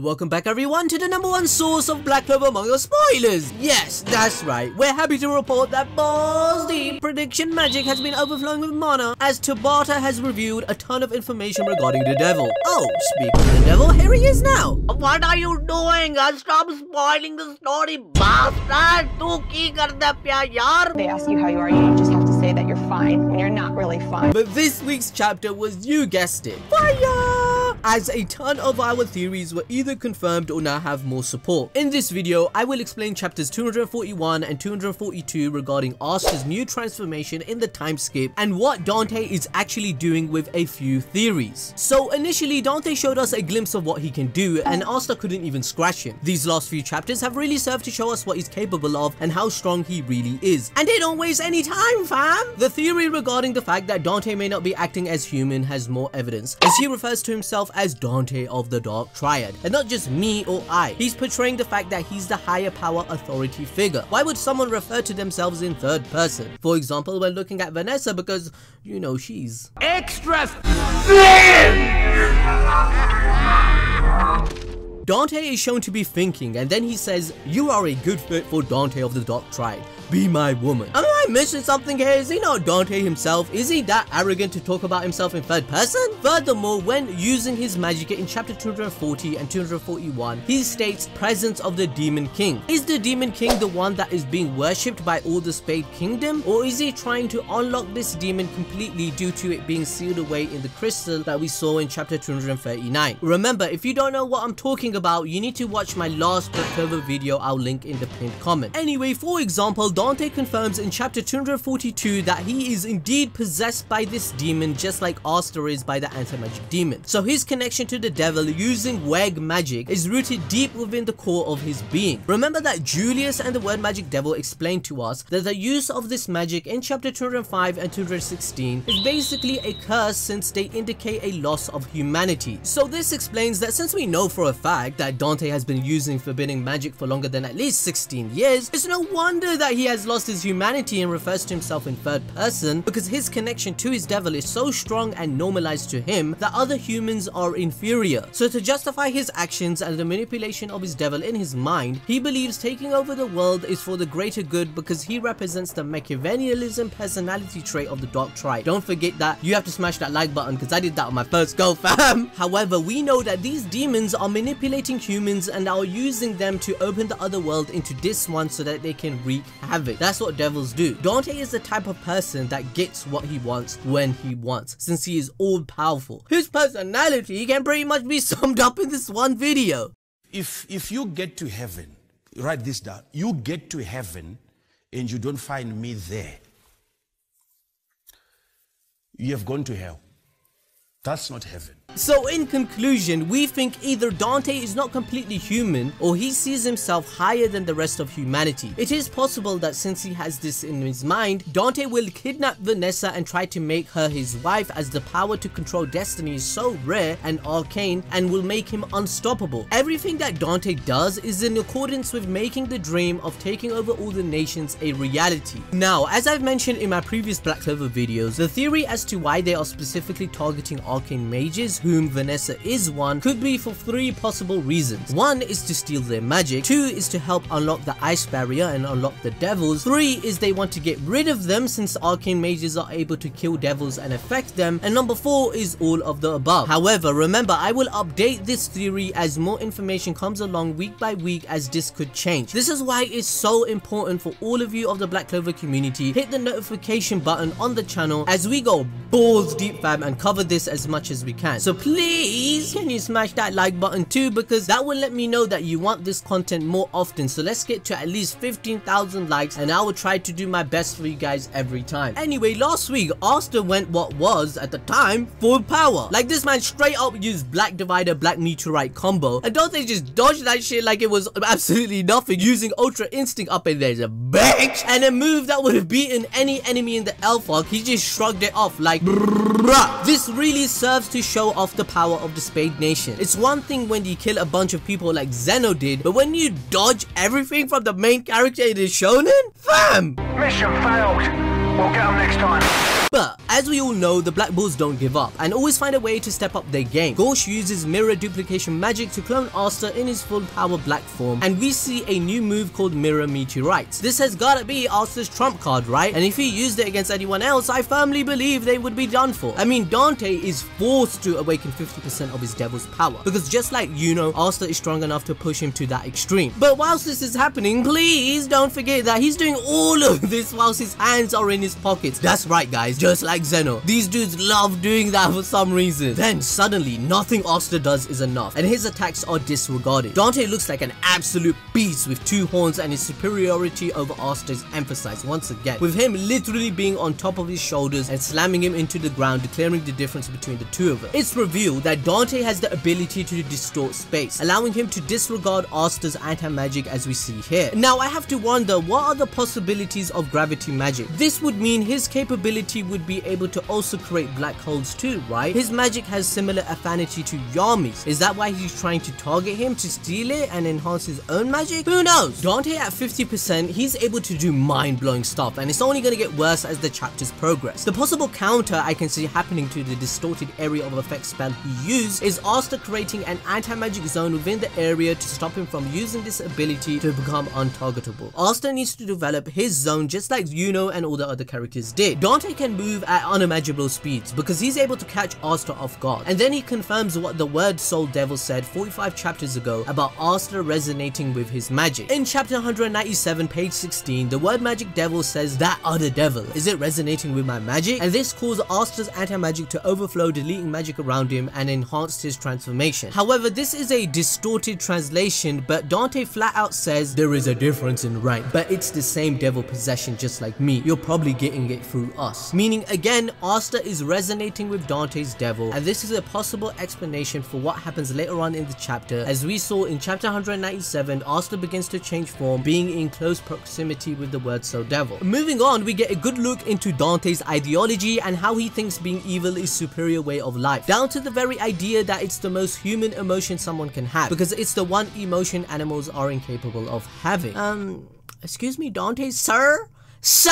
Welcome back everyone to the #1 source of Black Clover manga spoilers. Yes, that's right. We're happy to report that Balls Deep prediction magic has been overflowing with mana as Tabata has revealed a ton of information regarding the devil. Oh, speaking of the devil, here he is now. What are you doing? Stop spoiling the story, bastard! Tu ki karda pya yaar? They ask you how you are, you just have to say that you're fine when you're not really fine. But this week's chapter was, you guessed it, fire! As a ton of our theories were either confirmed or now have more support. In this video, I will explain chapters 241 and 242 regarding Asta's new transformation in the time skip and what Dante is actually doing with a few theories. So initially, Dante showed us a glimpse of what he can do and Asta couldn't even scratch him. These last few chapters have really served to show us what he's capable of and how strong he really is. And they don't waste any time, fam! The theory regarding the fact that Dante may not be acting as human has more evidence, as he refers to himself as Dante of the Dark Triad, and not just me or I. He's portraying the fact that he's the higher power authority figure. Why would someone refer to themselves in third person? For example, when looking at Vanessa, because, you know, she's extra Dante is shown to be thinking, and then he says, "You are a good fit for Dante of the Dark Triad. Be my woman." Am I missing something here? Is he not Dante himself? Is he that arrogant to talk about himself in third person? Furthermore, when using his magic in chapter 240 and 241, he states presence of the Demon King. Is the Demon King the one that is being worshipped by all the Spade Kingdom? Or is he trying to unlock this demon completely due to it being sealed away in the crystal that we saw in chapter 239? Remember, if you don't know what I'm talking about, you need to watch my last Black Clover video I'll link in the pinned comment. Anyway, for example, Dante confirms in chapter 242 that he is indeed possessed by this demon just like Asta is by the anti-magic demon. So his connection to the devil using Weg magic is rooted deep within the core of his being. Remember that Julius and the word magic devil explained to us that the use of this magic in chapter 205 and 216 is basically a curse since they indicate a loss of humanity. So this explains that since we know for a fact that Dante has been using forbidden magic for longer than at least 16 years, it's no wonder that he has lost his humanity and refers to himself in third person, because his connection to his devil is so strong and normalized to him that other humans are inferior. So to justify his actions and the manipulation of his devil in his mind, he believes taking over the world is for the greater good because he represents the Machiavellianism personality trait of the Dark Triad. Don't forget that. You have to smash that like button because I did that on my first go, fam. However, we know that these demons are manipulating humans and are using them to open the other world into this one so that they can wreak havoc. That's what devils do. Dante is the type of person that gets what he wants when he wants, since he is all powerful. His personality can pretty much be summed up in this one video. If you get to heaven, write this down, you get to heaven and you don't find me there, you have gone to hell. That's not heaven. So in conclusion, we think either Dante is not completely human or he sees himself higher than the rest of humanity. It is possible that since he has this in his mind, Dante will kidnap Vanessa and try to make her his wife, as the power to control destiny is so rare and arcane and will make him unstoppable. Everything that Dante does is in accordance with making the dream of taking over all the nations a reality. Now, as I've mentioned in my previous Black Clover videos, the theory as to why they are specifically targeting arcane mages, whom Vanessa is one, could be for three possible reasons. One is to steal their magic, two is to help unlock the ice barrier and unlock the devils, three is they want to get rid of them since arcane mages are able to kill devils and affect them, and number four is all of the above. However, remember, I will update this theory as more information comes along week by week, as this could change. This is why it's so important for all of you of the Black Clover community, hit the notification button on the channel as we go balls deep, fam, and cover this as much as we can. So please, can you smash that like button too, because that will let me know that you want this content more often. So let's get to at least 15,000 likes and I will try to do my best for you guys every time. Anyway, last week Asta went what was at the time full power. Like, this man straight up used Black Divider Black Meteorite combo and Dante just dodged that shit like it was absolutely nothing, using Ultra Instinct up in there as a bitch, and a move that would have beaten any enemy in the Elfog. He just shrugged it off like bruh. This really serves to show off the power of the Spade Nation. It's one thing when you kill a bunch of people like Zeno did, but when you dodge everything from the main character in the shonen? Fam! Mission failed. We'll get them next time. But As we all know, the Black Bulls don't give up and always find a way to step up their game. Gorsh uses mirror duplication magic to clone Asta in his full power black form, and we see a new move called Mirror Meteorites. This has gotta be Asta's trump card, right? And if he used it against anyone else, I firmly believe they would be done for. I mean, Dante is forced to awaken 50% of his devil's power, because just like Yuno, Asta is strong enough to push him to that extreme. But whilst this is happening, please don't forget that he's doing all of this whilst his hands are in his pockets. That's right guys, just like Zeno. These dudes love doing that for some reason. Then suddenly, nothing Asta does is enough, and his attacks are disregarded. Dante looks like an absolute beast with 2 horns, and his superiority over Asta is emphasized once again, with him literally being on top of his shoulders and slamming him into the ground, declaring the difference between the two of them. It's revealed that Dante has the ability to distort space, allowing him to disregard Asta's anti-magic as we see here. Now I have to wonder, what are the possibilities of gravity magic? This would mean his capability would be able to also create black holes too, right? His magic has similar affinity to Yami's. Is that why he's trying to target him to steal it and enhance his own magic? Who knows? Dante at 50%, he's able to do mind-blowing stuff, and it's only going to get worse as the chapters progress. The possible counter I can see happening to the distorted area of effect spell he used is Asta creating an anti-magic zone within the area to stop him from using this ability to become untargetable. Asta needs to develop his zone just like Yuno and all the other characters did. Dante can move at unimaginable speeds because he's able to catch Asta off guard, and then he confirms what the word Soul Devil said 45 chapters ago about Asta resonating with his magic. In chapter 197 page 16, the word magic devil says, that other devil, is it resonating with my magic? And this caused Asta's anti-magic to overflow, deleting magic around him and enhanced his transformation. However, this is a distorted translation, but Dante flat out says there is a difference in rank, but it's the same devil possession just like me. You're probably getting it through us. Meaning again, Asta is resonating with Dante's devil, and this is a possible explanation for what happens later on in the chapter. As we saw in chapter 197, Asta begins to change form, being in close proximity with the word Soul Devil. Moving on, we get a good look into Dante's ideology and how he thinks being evil is superior way of life, down to the very idea that it's the most human emotion someone can have, because it's the one emotion animals are incapable of having. Excuse me, Dante, sir? Sir?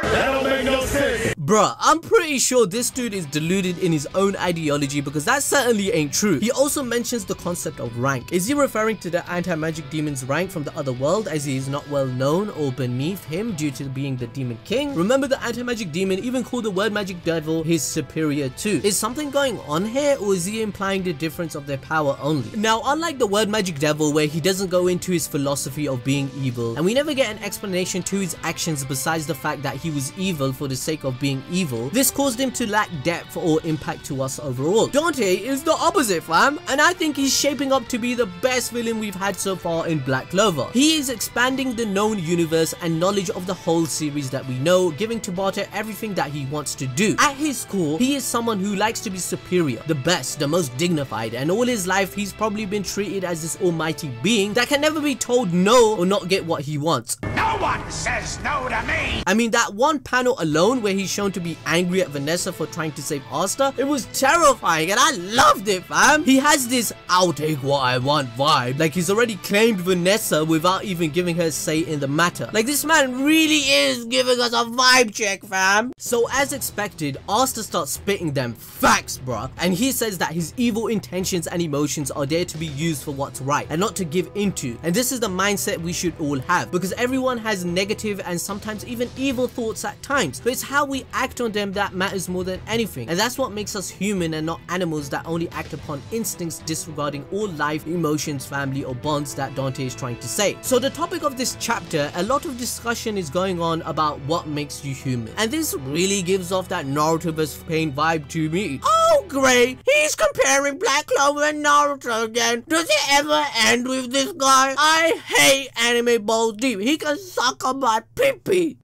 That don't make no sense. Bruh, I'm pretty sure this dude is deluded in his own ideology, because that certainly ain't true. He also mentions the concept of rank. Is he referring to the anti-magic demon's rank from the other world, as he is not well known or beneath him due to being the demon king? Remember, the anti-magic demon even called the word magic devil his superior too. Is something going on here, or is he implying the difference of their power only? Now, unlike the word magic devil, where he doesn't go into his philosophy of being evil, and we never get an explanation to his actions besides the fact that he was evil for the sake of being evil, this caused him to lack depth or impact to us overall. Dante is the opposite, fam, and I think he's shaping up to be the best villain we've had so far in Black Clover. He is expanding the known universe and knowledge of the whole series that we know, giving Tabata everything that he wants to do. At his core, he is someone who likes to be superior, the best, the most dignified, and all his life he's probably been treated as this almighty being that can never be told no or not get what he wants. No one says no to me! I mean, that one panel alone where he's shown to be angry at Vanessa for trying to save Asta, it was terrifying and I loved it, fam. He has this I'll take what I want vibe, like he's already claimed Vanessa without even giving her a say in the matter. Like, this man really is giving us a vibe check, fam. So as expected, Asta starts spitting them facts, bruh, and he says that his evil intentions and emotions are there to be used for what's right and not to give into, and this is the mindset we should all have, because everyone has negative and sometimes even evil thoughts at times, but it's how we act on them that matters more than anything, and that's what makes us human and not animals that only act upon instincts, disregarding all life, emotions, family or bonds that Dante is trying to say. So the topic of this chapter, a lot of discussion is going on about what makes you human, and this really gives off that Naruto vs Pain vibe to me. Oh great, he's comparing Black Clover and Naruto again. Does it ever end with this guy? I hate anime balls deep. He can suck on my pee-pee.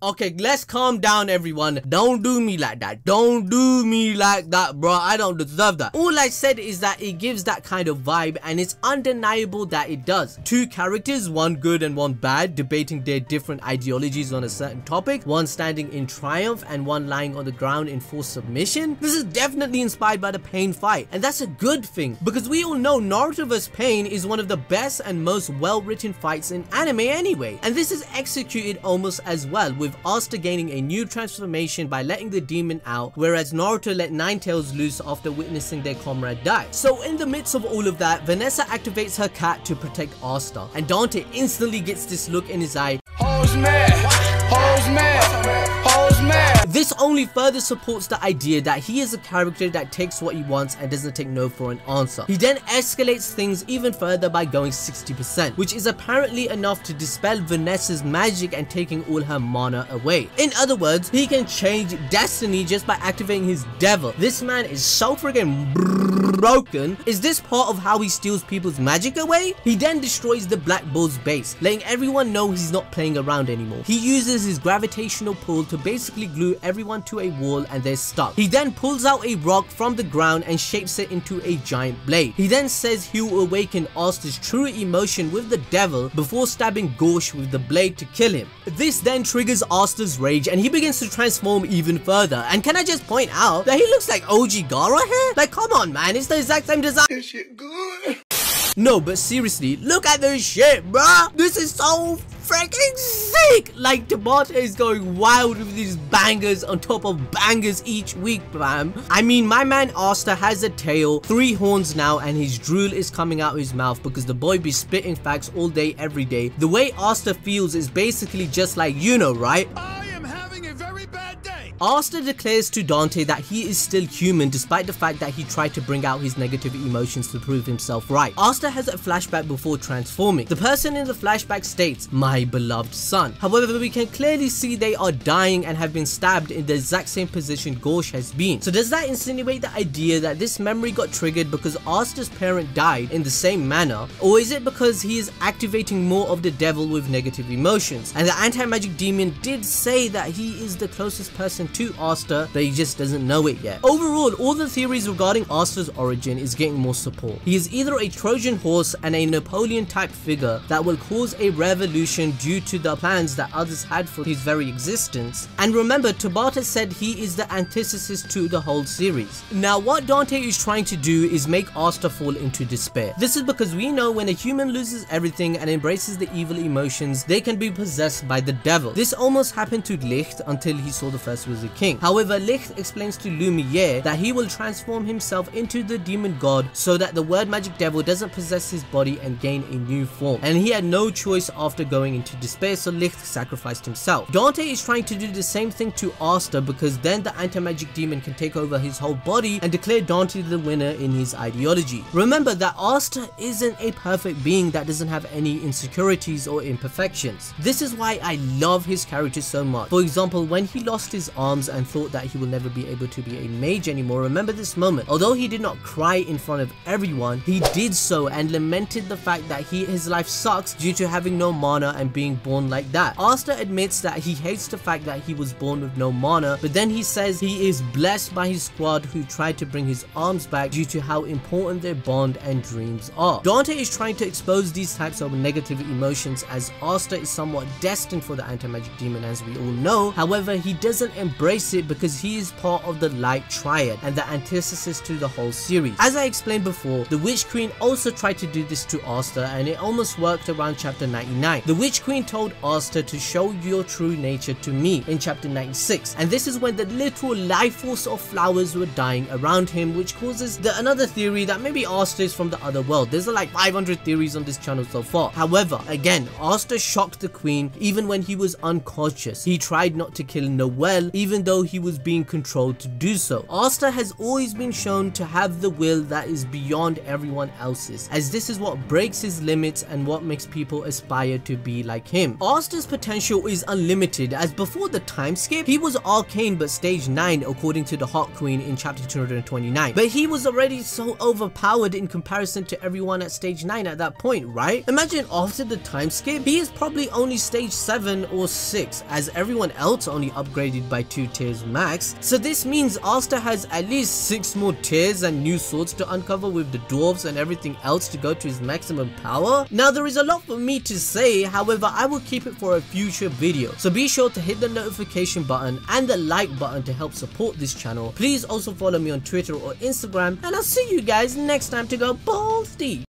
Okay, let's calm down, everyone. Don't do me like that. Don't do me like that, bro. I don't deserve that. All I said is that it gives that kind of vibe, and it's undeniable that it does. Two characters, one good and one bad, debating their different ideologies on a certain topic, one standing in triumph and one lying on the ground in forced submission. This is definitely inspired by the Pain fight, and that's a good thing, because we all know Naruto vs Pain is one of the best and most well-written fights in anime anyway, and this is executed almost as well, with with Asta gaining a new transformation by letting the demon out, whereas Naruto let Ninetales loose after witnessing their comrade die. So in the midst of all of that, Vanessa activates her cat to protect Asta, and Dante instantly gets this look in his eye. This only further supports the idea that he is a character that takes what he wants and doesn't take no for an answer. He then escalates things even further by going 60%, which is apparently enough to dispel Vanessa's magic and taking all her mana away. In other words, he can change destiny just by activating his devil. This man is so friggin' broken. Is this part of how he steals people's magic away? He then destroys the Black Bull's base, letting everyone know he's not playing around anymore. He uses his gravitational pull to basically glue everyone to a wall and they're stuck. He then pulls out a rock from the ground and shapes it into a giant blade. He then says he'll awaken Asta's true emotion with the devil before stabbing Gorsh with the blade to kill him. This then triggers Asta's rage and he begins to transform even further. And can I just point out that he looks like OG Gaara here? Like, come on man, it's the exact same design. This shit good. No, but seriously, look at this shit, bruh. This is so freaking sick. Like, Tabata is going wild with these bangers on top of bangers each week, fam. I mean, my man Asta has a tail, 3 horns now, and his drool is coming out his mouth because the boy be spitting facts all day, every day. The way Asta feels is basically just like, you know, right? Asta declares to Dante that he is still human despite the fact that he tried to bring out his negative emotions to prove himself right. Asta has a flashback before transforming. The person in the flashback states, "My beloved son." However, we can clearly see they are dying and have been stabbed in the exact same position Gorsh has been. So does that insinuate the idea that this memory got triggered because Asta's parent died in the same manner? Or is it because he is activating more of the devil with negative emotions? And the anti-magic demon did say that he is the closest person to Asta, but he just doesn't know it yet. Overall, all the theories regarding Asta's origin is getting more support. He is either a Trojan horse and a Napoleon type figure that will cause a revolution due to the plans that others had for his very existence. And remember, Tabata said he is the antithesis to the whole series. Now, what Dante is trying to do is make Asta fall into despair. This is because we know when a human loses everything and embraces the evil emotions, they can be possessed by the devil. This almost happened to Licht until he saw the first Wizard King. However, Licht explains to Lumiere that he will transform himself into the demon god so that the word magic devil doesn't possess his body and gain a new form. And he had no choice after going into despair, so Licht sacrificed himself. Dante is trying to do the same thing to Asta because then the anti-magic demon can take over his whole body and declare Dante the winner in his ideology. Remember that Asta isn't a perfect being that doesn't have any insecurities or imperfections. This is why I love his character so much. For example, when he lost his arms and thought that he will never be able to be a mage anymore, remember this moment. Although he did not cry in front of everyone, he did so and lamented the fact that his life sucks due to having no mana and being born like that. Asta admits that he hates the fact that he was born with no mana, but then he says he is blessed by his squad who tried to bring his arms back due to how important their bond and dreams are. Dante is trying to expose these types of negative emotions as Asta is somewhat destined for the anti-magic demon, as we all know. However, he doesn't embrace it because he is part of the light triad and the antithesis to the whole series. As I explained before, the Witch Queen also tried to do this to Asta and it almost worked around chapter 99. The Witch Queen told Asta to show your true nature to me in chapter 96, and this is when the literal life force of flowers were dying around him, which causes another theory that maybe Asta is from the other world. There's like 500 theories on this channel so far. However, again, Asta shocked the queen even when he was unconscious. He tried not to kill Noelle even though he was being controlled to do so. Asta has always been shown to have the will that is beyond everyone else's, as this is what breaks his limits and what makes people aspire to be like him. Asta's potential is unlimited, as before the time skip, he was arcane but stage 9 according to the Hot Queen in chapter 229. But he was already so overpowered in comparison to everyone at stage 9 at that point, right? Imagine after the time skip, he is probably only stage 7 or 6, as everyone else only upgraded by 2 tiers max. So this means Asta has at least 6 more tiers and new swords to uncover with the dwarves and everything else to go to his maximum power. Now there is a lot for me to say, however I will keep it for a future video. So be sure to hit the notification button and the like button to help support this channel. Please also follow me on Twitter or Instagram, and I'll see you guys next time to go balls deep.